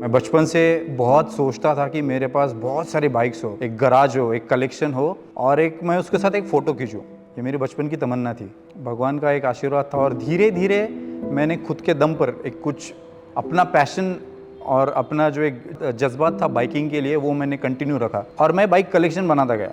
मैं बचपन से बहुत सोचता था कि मेरे पास बहुत सारे बाइक्स हो, एक गराज हो, एक कलेक्शन हो और एक मैं उसके साथ एक फ़ोटो खींचूं। ये मेरी बचपन की तमन्ना थी। भगवान का एक आशीर्वाद था और धीरे धीरे मैंने खुद के दम पर एक कुछ अपना पैशन और अपना जो एक जज्बात था बाइकिंग के लिए वो मैंने कंटिन्यू रखा और मैं बाइक कलेक्शन बनाता गया।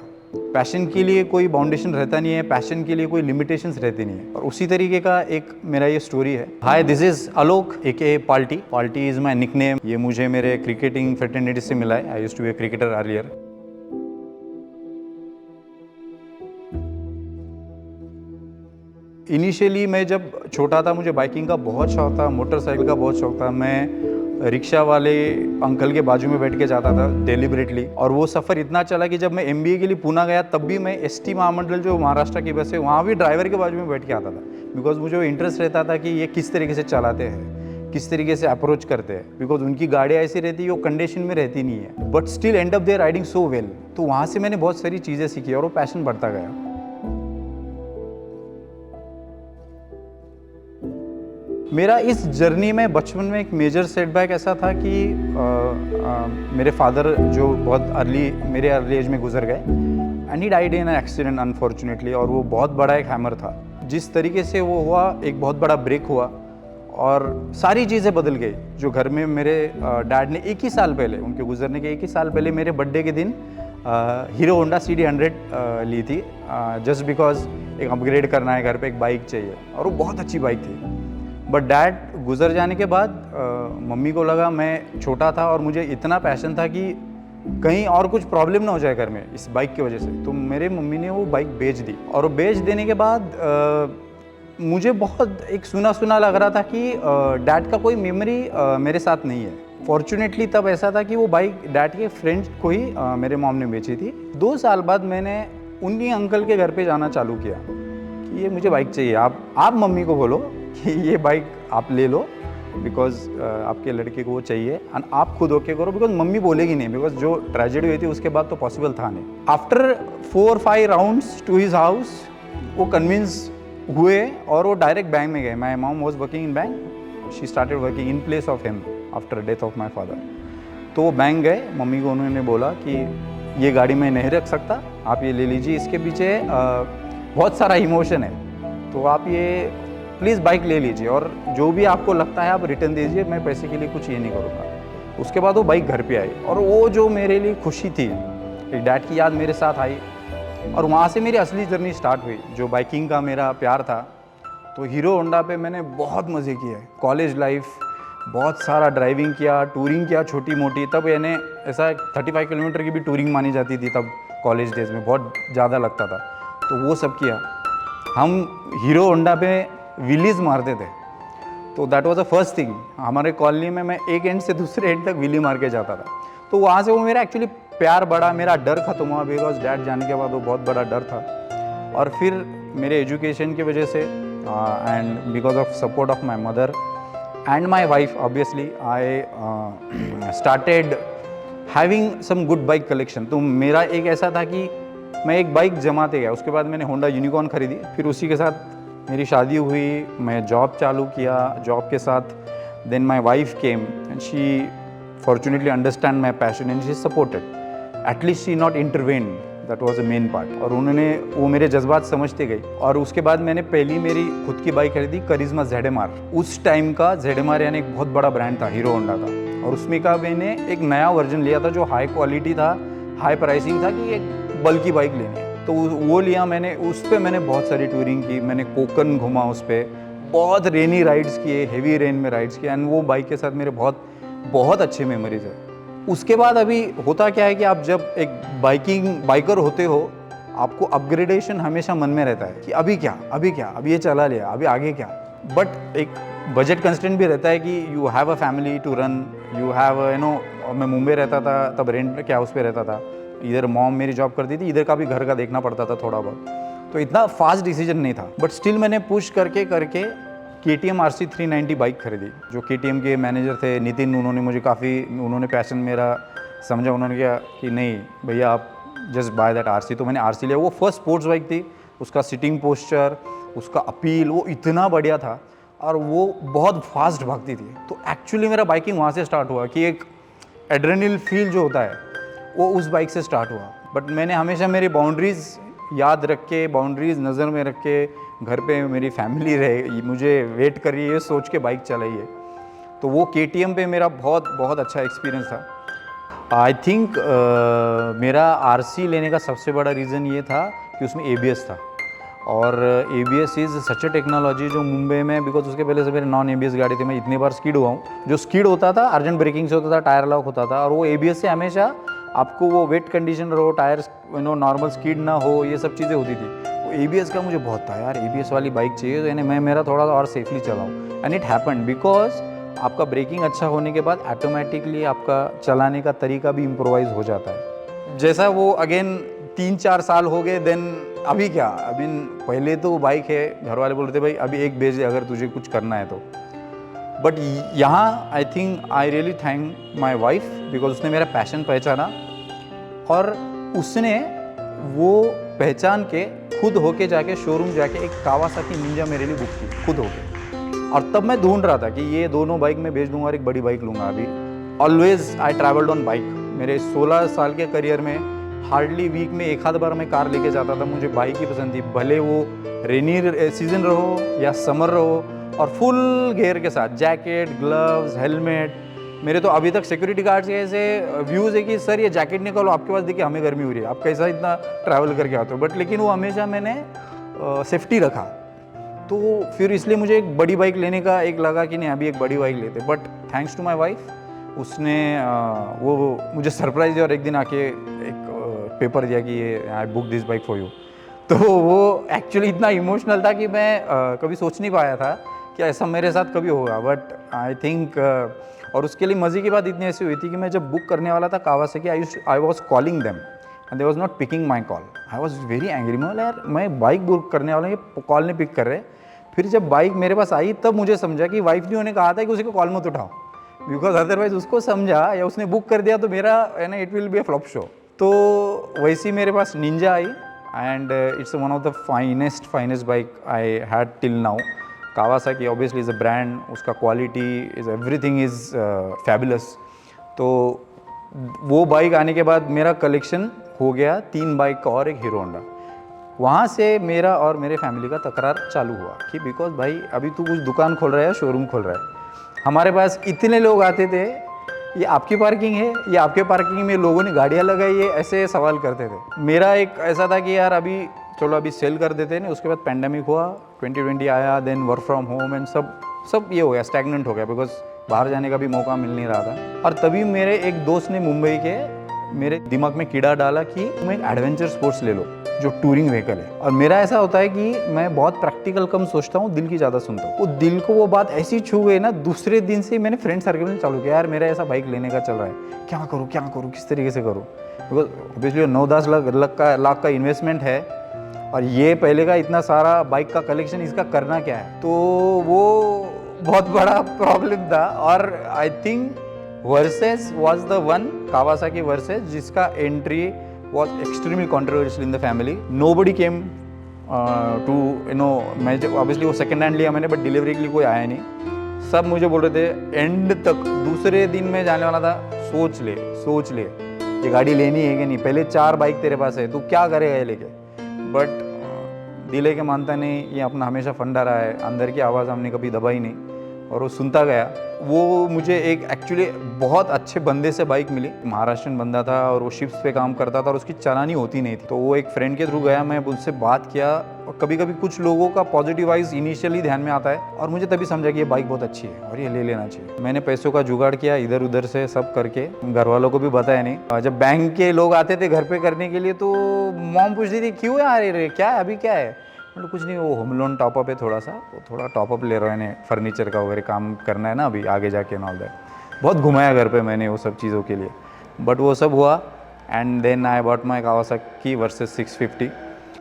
पैशन के लिए कोई बाउंडेशन रहता नहीं है, पैशन के लिए कोई लिमिटेशंस रहती नहीं है और उसी तरीके का एक मेरा ये स्टोरी है। Hi, this is Alok AK Palti. Palti is my nickname. ये मुझे मेरे क्रिकेटिंग फ्रेटर्निटी से मिला है। I used to be a cricketer earlier. Initially मैं जब छोटा था मुझे बाइकिंग का बहुत शौक था, मोटरसाइकिल का बहुत शौक था। मैं रिक्शा वाले अंकल के बाजू में बैठ के जाता था डेलिबरेटली और वो सफ़र इतना चला कि जब मैं एमबीए के लिए पूना गया तब भी मैं एसटी महामंडल जो महाराष्ट्र की बस है वहाँ भी ड्राइवर के बाजू में बैठ के आता था। बिकॉज मुझे इंटरेस्ट रहता था कि ये किस तरीके से चलाते हैं, किस तरीके से अप्रोच करते हैं। बिकॉज उनकी गाड़ियाँ ऐसी रहती है वो कंडीशन में रहती नहीं है but still and up they riding so well. तो वहाँ से मैंने बहुत सारी चीज़ें सीखी और वो पैशन बढ़ता गया। मेरा इस जर्नी में बचपन में एक मेजर सेटबैक ऐसा था कि मेरे फादर जो बहुत मेरे अर्ली एज में गुजर गए and he died in an accident unfortunately. और वो बहुत बड़ा एक हैमर था। जिस तरीके से वो हुआ एक बहुत बड़ा ब्रेक हुआ और सारी चीज़ें बदल गई। जो घर में मेरे डैड ने 1 ही साल पहले, उनके गुजरने के 1 ही साल पहले मेरे बर्थडे के दिन हीरो होंडा CD100 ली थी। जस्ट बिकॉज एक अपग्रेड करना है, घर पे एक बाइक चाहिए और वो बहुत अच्छी बाइक थी। बट डैड गुजर जाने के बाद मम्मी को लगा, मैं छोटा था और मुझे इतना पैशन था कि कहीं और कुछ प्रॉब्लम ना हो जाए घर में इस बाइक की वजह से। तो मेरे मम्मी ने वो बाइक बेच दी और वो बेच देने के बाद मुझे बहुत एक सुना सुना लग रहा था कि डैड का कोई मेमोरी मेरे साथ नहीं है। फॉर्चुनेटली तब ऐसा था कि वो बाइक डैड के फ्रेंड को ही मेरे मॉम ने बेची थी। 2 साल बाद मैंने उन्हीं अंकल के घर पे जाना चालू किया कि ये मुझे बाइक चाहिए। आप मम्मी को बोलो कि ये बाइक आप ले लो बिकॉज आपके लड़के को वो चाहिए एंड आप खुद ओके करो। बिकॉज मम्मी बोलेगी नहीं, बिकॉज जो ट्रेजेडी हुई थी उसके बाद तो पॉसिबल था नहीं। After 4-5 rounds to his house वो कन्विंस हुए और वो डायरेक्ट बैंक में गए। My mom was working in bank, she started working in place of him after death of my father. तो वो बैंक गए, मम्मी को उन्होंने बोला कि ये गाड़ी मैं नहीं रख सकता, आप ये ले लीजिए, इसके पीछे बहुत सारा इमोशन है, तो आप ये प्लीज़ बाइक ले लीजिए और जो भी आपको लगता है आप रिटर्न दीजिए, मैं पैसे के लिए कुछ ये नहीं करूँगा। उसके बाद वो बाइक घर पे आई और वो जो मेरे लिए खुशी थी, एक डैड की याद मेरे साथ आई और वहाँ से मेरी असली जर्नी स्टार्ट हुई। जो बाइकिंग का मेरा प्यार था, तो हीरो होंडा पे मैंने बहुत मज़े किए। कॉलेज लाइफ बहुत सारा ड्राइविंग किया, टूरिंग किया छोटी मोटी। तब यानी ऐसा 35 किलोमीटर की भी टूरिंग मानी जाती थी तब कॉलेज डेज में, बहुत ज़्यादा लगता था। तो वो सब किया। हम हीरो होंडा पे व्हीलीज मारते थे, तो that was the first thing. हमारे कॉलोनी में मैं एक एंड से दूसरे एंड तक व्हीली मार के जाता था। तो वहाँ से वो मेरा एक्चुअली प्यार बढ़ा, मेरा डर खत्म हुआ। बिकॉज डैड जाने के बाद वो बहुत बड़ा डर था। और फिर मेरे एजुकेशन की वजह से and because of support of my mother and my wife, obviously I started having some good bike collection. तो मेरा एक ऐसा था कि मैं एक बाइक जमाते गया। उसके बाद मैंने होंडा यूनिकॉर्न खरीदी, फिर उसी के साथ मेरी शादी हुई, मैं जॉब चालू किया। जॉब के साथ then my wife came and she fortunately understand my passion and she supported. At least she not intervene, that was a main part. और उन्होंने वो मेरे जज्बात समझते गई। और उसके बाद मैंने पहली मेरी खुद की बाइक खरीदी, करिश्मा ZMR। उस टाइम का ZMR यानी एक बहुत बड़ा ब्रांड था हीरो होंडा का। और उसमें का मैंने एक नया वर्जन लिया था जो हाई क्वालिटी था, हाई प्राइसिंग था कि एक बल्कि बाइक लेनी है। तो वो लिया मैंने। उस पर मैंने बहुत सारी टूरिंग की, मैंने कोकन घुमा उस पर, बहुत रेनी राइड्स किए, हेवी रेन में राइड्स किए एंड वो बाइक के साथ मेरे बहुत बहुत अच्छे मेमोरीज है। उसके बाद अभी होता क्या है कि आप जब एक बाइकर होते हो, आपको अपग्रेडेशन हमेशा मन में रहता है कि अभी क्या, अब ये चला लिया, अभी आगे क्या। बट एक बजट कंस्टेंट भी रहता है कि you have a family to run, you have मैं मुंबई रहता था तब रेंट क्या उस पर रहता था, इधर मॉम मेरी जॉब करती थी, इधर का भी घर का देखना पड़ता था थोड़ा बहुत। तो इतना फास्ट डिसीजन नहीं था बट स्टिल मैंने पुश करके KTM RC 390 बाइक खरीदी। जो KTM के मैनेजर थे नितिन, उन्होंने पैशन मेरा समझा। उन्होंने कहा कि नहीं भैया आप जस्ट बाय दैट RC। तो मैंने RC लिया। वो फर्स्ट स्पोर्ट्स बाइक थी, उसका सिटिंग पोस्चर, उसका अपील वो इतना बढ़िया था और वो बहुत फास्ट भागती थी। तो एक्चुअली मेरा बाइकिंग वहाँ से स्टार्ट हुआ कि एक एड्रेनल फील जो होता है वो उस बाइक से स्टार्ट हुआ। बट मैंने हमेशा मेरी बाउंड्रीज़ याद रख के, बाउंड्रीज़ नज़र में रख के, घर पे मेरी फैमिली रहे, मुझे वेट कर रही है, ये सोच के बाइक चलाई है। तो वो KTM पे मेरा बहुत बहुत अच्छा एक्सपीरियंस था। आई थिंक मेरा RC लेने का सबसे बड़ा रीज़न ये था कि उसमें ABS था, और ABS is such A technology जो मुंबई में, बिकॉज उसके पहले से मेरे नॉन ABS गाड़ी थी, मैं इतनी बार स्किड हुआ हूँ। जो स्किड होता था अर्जेंट ब्रेकिंग से होता था, टायर लॉक होता था, और वो ABS से हमेशा आपको वो वेट कंडीशन रहो, टायर नॉर्मल स्किड ना हो, ये सब चीज़ें होती थी। वो ABS का मुझे बहुत था यार, ABS वाली बाइक चाहिए, तो यानी मैं मेरा थोड़ा सा और सेफली चलाऊँ। एंड इट हैपेंड बिकॉज आपका ब्रेकिंग अच्छा होने के बाद ऑटोमेटिकली आपका चलाने का तरीका भी इम्प्रोवाइज हो जाता है। जैसा वो अगेन 3-4 साल हो गए, देन अभी क्या, अभी पहले तो बाइक है, घर वाले बोल रहे थे भाई अभी एक भेज दे अगर तुझे कुछ करना है तो। बट यहाँ I think I really thank my wife, because उसने मेरा पैशन पहचाना, और उसने वो पहचान के खुद होके जाके शोरूम जाके एक कावासाकी निंजा मेरे लिए बुक की खुद होके। और तब मैं ढूंढ रहा था कि ये दोनों बाइक मैं बेच दूंगा और एक बड़ी बाइक लूँगा। अभी always I travelled on bike. मेरे 16 साल के करियर में हार्डली वीक में एक आध बार मैं कार लेके जाता था। मुझे बाइक ही पसंद थी, भले वो रेनी सीजन रहो या समर रहो, और फुल गेयर के साथ जैकेट, ग्लव्स, हेलमेट। मेरे तो अभी तक सिक्योरिटी गार्ड के ऐसे व्यूज़ है कि सर ये जैकेट निकालो, आपके पास देखिए हमें गर्मी हो रही है, आप कैसा इतना ट्रैवल करके आते हो। बट लेकिन वो हमेशा मैंने सेफ्टी रखा। तो फिर इसलिए मुझे एक बड़ी बाइक लेने का एक लगा कि नहीं अभी एक बड़ी बाइक लेते। But thanks to my wife, उसने वो मुझे सरप्राइज दिया और एक दिन आके एक पेपर दिया कि ये I book this bike for you. तो वो एक्चुअली इतना इमोशनल था कि मैं कभी सोच नहीं पाया था कि ऐसा मेरे साथ कभी होगा। बट आई थिंक और उसके लिए मज़े की बात इतनी ऐसी हुई थी कि मैं जब बुक करने वाला था Kawasaki, I was calling them and they was not picking my call. I was very angry. मैं यार मैं बाइक बुक करने वाला हूँ, ये कॉल नहीं पिक कर रहे। फिर जब बाइक मेरे पास आई तब मुझे समझा कि वाइफ ने उन्हें कहा था कि उसी को कॉल मत उठाओ, बिकॉज अदरवाइज उसको समझा या उसने बुक कर दिया तो मेरा है ना it will be a flop show. तो वैसी मेरे पास निंजा आई and it's one of the finest bike I had till now. Kawasaki obviously is a brand, उसका quality is everything is fabulous. तो वो बाइक आने के बाद मेरा कलेक्शन हो गया 3 बाइक का और एक हीरो होंडा। वहाँ से मेरा और मेरे फैमिली का तकरार चालू हुआ कि बिकॉज भाई अभी तू कुछ दुकान खोल रहा है, शोरूम खोल रहा है। हमारे पास इतने लोग आते थे, ये आपकी पार्किंग है, ये आपके पार्किंग में लोगों ने गाड़ियाँ लगाई है, ऐसे सवाल करते थे। मेरा एक ऐसा था कि यार अभी चलो अभी सेल कर देते हैं। उसके बाद पेंडेमिक हुआ, 2020 आया, then work from home and सब ये हो गया, स्टैग्नेंट हो गया, बिकॉज बाहर जाने का भी मौका मिल नहीं रहा था। और तभी मेरे एक दोस्त ने मुंबई के मेरे दिमाग में कीड़ा डाला कि तुम एक एडवेंचर स्पोर्ट्स ले लो जो टूरिंग व्हीकल है। और मेरा ऐसा होता है कि मैं बहुत प्रैक्टिकल कम सोचता हूँ, दिल की ज़्यादा सुनता हूँ। वो दिल को वो बात ऐसी छू गई ना, दूसरे दिन से मैंने फ्रेंड सर्कल में चालू किया, यार मेरा ऐसा बाइक लेने का चल रहा है, क्या करूँ किस तरीके से करूँ। बिकॉज ऑब्वियसली 9-10 लाख का इन्वेस्टमेंट है, और ये पहले का इतना सारा बाइक का कलेक्शन, इसका करना क्या है। तो वो बहुत बड़ा प्रॉब्लम था। और I think versus was the one, Kawasaki versus, जिसका entry was extremely controversial in the family. Nobody came to मैं obviously वो सेकेंड हैंड लिया मैंने, बट डिलीवरी के लिए कोई आया नहीं। सब मुझे बोल रहे थे एंड तक, दूसरे दिन में जाने वाला था, सोच ले ये गाड़ी लेनी है कि नहीं, पहले 4 बाइक तेरे पास है, तू क्या करेगा ये लेके। बट दिले के मानता नहीं, ये अपना हमेशा फंडा रहा है, अंदर की आवाज़ हमने कभी दबाई नहीं, और वो सुनता गया। वो मुझे एक एक्चुअली बहुत अच्छे बंदे से बाइक मिली, महाराष्ट्रन बंदा था और वो शिप्स पे काम करता था और उसकी चलानी होती नहीं थी। तो वो एक फ्रेंड के थ्रू गया, मैं उससे बात किया, और कभी कभी कुछ लोगों का पॉजिटिव वाइज इनिशियली ध्यान में आता है, और मुझे तभी समझा कि ये बाइक बहुत अच्छी है और ये ले लेना चाहिए। मैंने पैसों का जुगाड़ किया इधर उधर से सब करके, घर वालों को भी बताया नहीं। जब बैंक के लोग आते थे घर पे करने के लिए तो मॉम पूछती थी क्यों आ रहे, क्या है अभी, क्या है। मतलब कुछ नहीं, वो होम लोन टॉपअप है, थोड़ा टॉपअप ले रहा है, फर्नीचर का वगैरह काम करना है ना अभी आगे जाके एंड ऑल दैट। बहुत घुमाया घर पे मैंने वो सब चीज़ों के लिए, बट वो सब हुआ। And then I bought my Kawasaki Versys 650।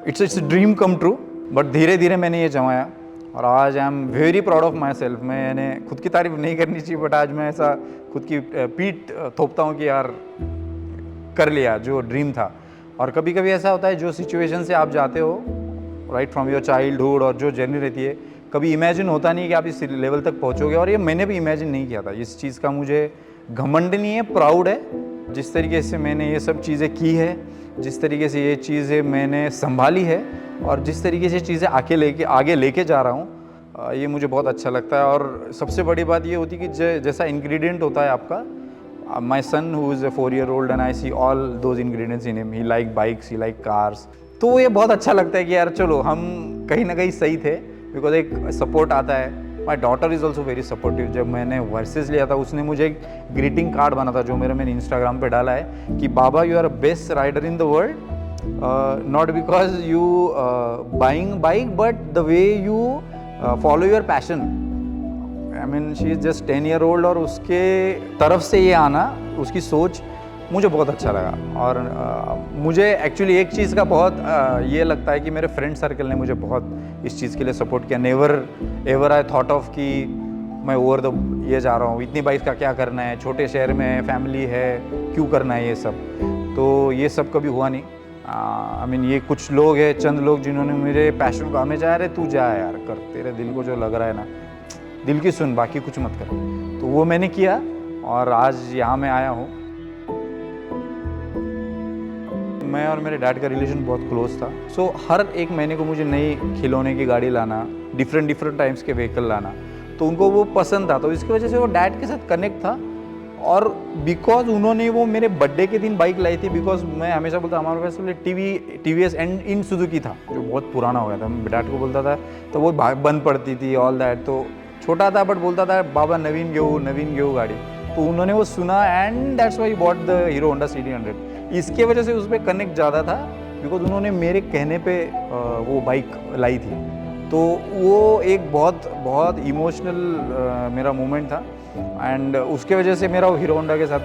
It's dream come true. But धीरे धीरे मैंने ये जमाया, और आज I am very proud of my self. मैंने खुद की तारीफ नहीं करनी चाहिए, बट आज मैं ऐसा खुद की पीठ थोपता हूँ कि यार कर लिया जो ड्रीम था। और कभी कभी ऐसा होता है, जो सिचुएशन से आप जाते हो राइट फ्रॉम योर चाइल्डहुड, और जो जर्नी रहती है, कभी इमेजिन होता नहीं कि आप इस लेवल तक पहुंचोगे। और ये मैंने भी इमेजिन नहीं किया था, इस चीज़ का मुझे घमंड नहीं है, प्राउड है। जिस तरीके से मैंने ये सब चीज़ें की है, जिस तरीके से ये चीज़ें मैंने संभाली है और जिस तरीके से चीज़ें आगे लेके जा रहा हूँ, ये मुझे बहुत अच्छा लगता है। और सबसे बड़ी बात ये होती है कि जैसा इंग्रेडिएंट होता है आपका, my son who is a 4-year-old and I see all those ingredients in him. He like bikes, he like cars. तो ये बहुत अच्छा लगता है कि यार चलो हम कहीं ना कहीं सही थे, बिकॉज एक सपोर्ट आता है। My daughter is also very supportive. जब मैंने वर्सेस लिया था, उसने मुझे एक ग्रीटिंग कार्ड बना था जो मैंने इंस्टाग्राम पे डाला है कि बाबा you are best rider in the world, not because you buying bike but the way you follow your passion. I mean she is just 10-year-old और उसके तरफ से ये आना, उसकी सोच मुझे बहुत अच्छा लगा। और मुझे एक्चुअली एक चीज़ का बहुत ये लगता है कि मेरे फ्रेंड सर्कल ने मुझे बहुत इस चीज़ के लिए सपोर्ट किया। Never ever I thought of कि मैं ओवर द ये जा रहा हूँ, इतनी बाइक का क्या करना है, छोटे शहर में फैमिली है, क्यों करना है ये सब। तो ये सब कभी हुआ नहीं। आई मीन ये कुछ लोग हैं, चंद लोग जिन्होंने मेरे पैशन को हमें जा रहे तू जा यार कर, तेरे दिल को जो लग रहा है ना, दिल की सुन, बाकी कुछ मत कर। तो वो मैंने किया और आज यहाँ मैं आया हूँ। मैं और मेरे डैड का रिलेशन बहुत क्लोज था। सो हर एक महीने को मुझे नई खिलौने की गाड़ी लाना, डिफरेंट टाइप्स के व्हीकल लाना, तो उनको वो पसंद था। तो इसकी वजह से वो डैड के साथ कनेक्ट था। और बिकॉज उन्होंने वो मेरे बर्थडे के दिन बाइक लाई थी, बिकॉज मैं हमेशा बोलता हमारे पास TVS एंड इन सुजुकी था जो बहुत पुराना हो गया था। मैं डैड को बोलता था तो वो बंद पड़ती थी ऑल दैट। तो छोटा था बट बोलता था बाबा नवीन घेऊ गाड़ी। तो उन्होंने वो सुना and that's why bought the hero Honda CD100। इसके वजह से उस पर कनेक्ट ज़्यादा था, बिकॉज उन्होंने मेरे कहने पे वो बाइक लाई थी। तो वो एक बहुत इमोशनल मेरा मोमेंट था एंड उसके वजह से मेरा वो हीरो होंडा के साथ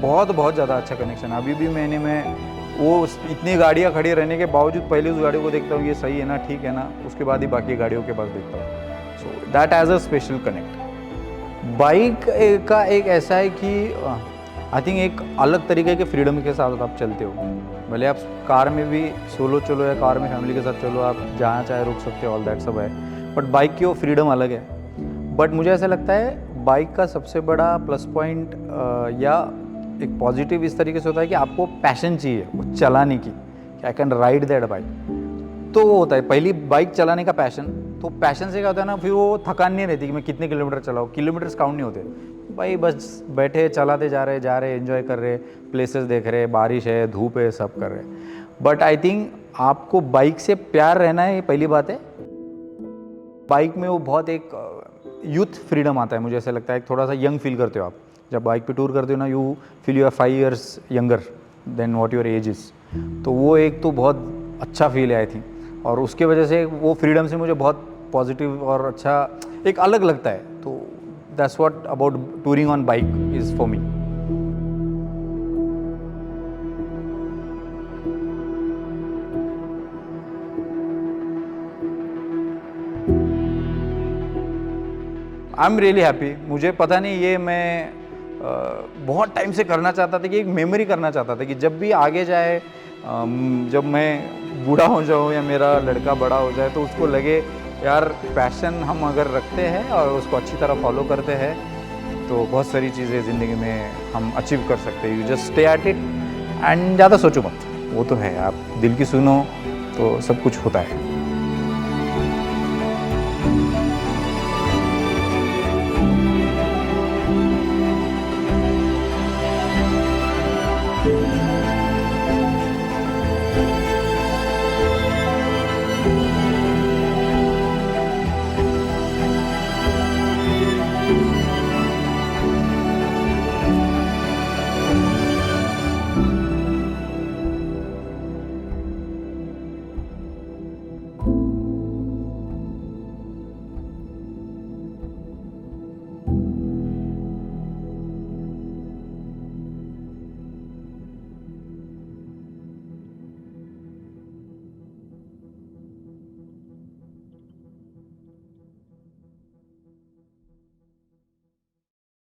बहुत ज़्यादा अच्छा कनेक्शन है। अभी भी मैं वो इतनी गाड़ियाँ खड़ी रहने के बावजूद पहले उस गाड़ी को देखता हूँ, ये सही है ना, ठीक है ना, उसके बाद ही बाकी गाड़ियों के पास देखता हूँ। So that as a special connect. Bike का एक ऐसा है कि आई थिंक एक अलग तरीके के फ्रीडम के साथ आप चलते हो। भले आप कार में भी सोलो चलो या कार में फैमिली के साथ चलो, आप जहाँ चाहे रुक सकते हो, ऑल दैट सब है। बट बाइक की वो फ्रीडम अलग है। बट मुझे ऐसा लगता है बाइक का सबसे बड़ा प्लस पॉइंट या एक पॉजिटिव इस तरीके से होता है कि आपको पैशन चाहिए वो चलाने की, I can ride that bike. तो वो होता है पहली बाइक चलाने का पैशन। तो पैशन से क्या होता है ना, फिर वो थकान नहीं रहती कि मैं कितने किलोमीटर चलाऊँ, किलोमीटर्स काउंट नहीं होते भाई, बस बैठे चलाते जा रहे एंजॉय कर रहे, प्लेसेस देख रहे, बारिश है, धूप है, सब कर रहे। बट आई थिंक आपको बाइक से प्यार रहना है, ये पहली बात है। बाइक में वो बहुत एक यूथ फ्रीडम आता है, मुझे ऐसा लगता है। थोड़ा सा यंग फील करते हो आप जब बाइक पे टूर करते हो ना, you feel you are 5 years younger than what your age is. तो वो एक तो बहुत अच्छा फील है आई थिंक, और उसके वजह से वो फ्रीडम से मुझे बहुत पॉजिटिव और अच्छा एक अलग लगता है। तो that's what about touring on bike is for me. I am really happy. मुझे पता नहीं, ये मैं बहुत टाइम से करना चाहता था कि एक मेमोरी करना चाहता था कि जब भी आगे जाए, जब मैं बूढ़ा हो जाऊँ या मेरा लड़का बड़ा हो जाए, तो उसको लगे यार पैशन हम अगर रखते हैं और उसको अच्छी तरह फॉलो करते हैं तो बहुत सारी चीज़ें ज़िंदगी में हम अचीव कर सकते हैं। You just stay at it and ज़्यादा सोचो मत। वो तो है, आप दिल की सुनो तो सब कुछ होता है।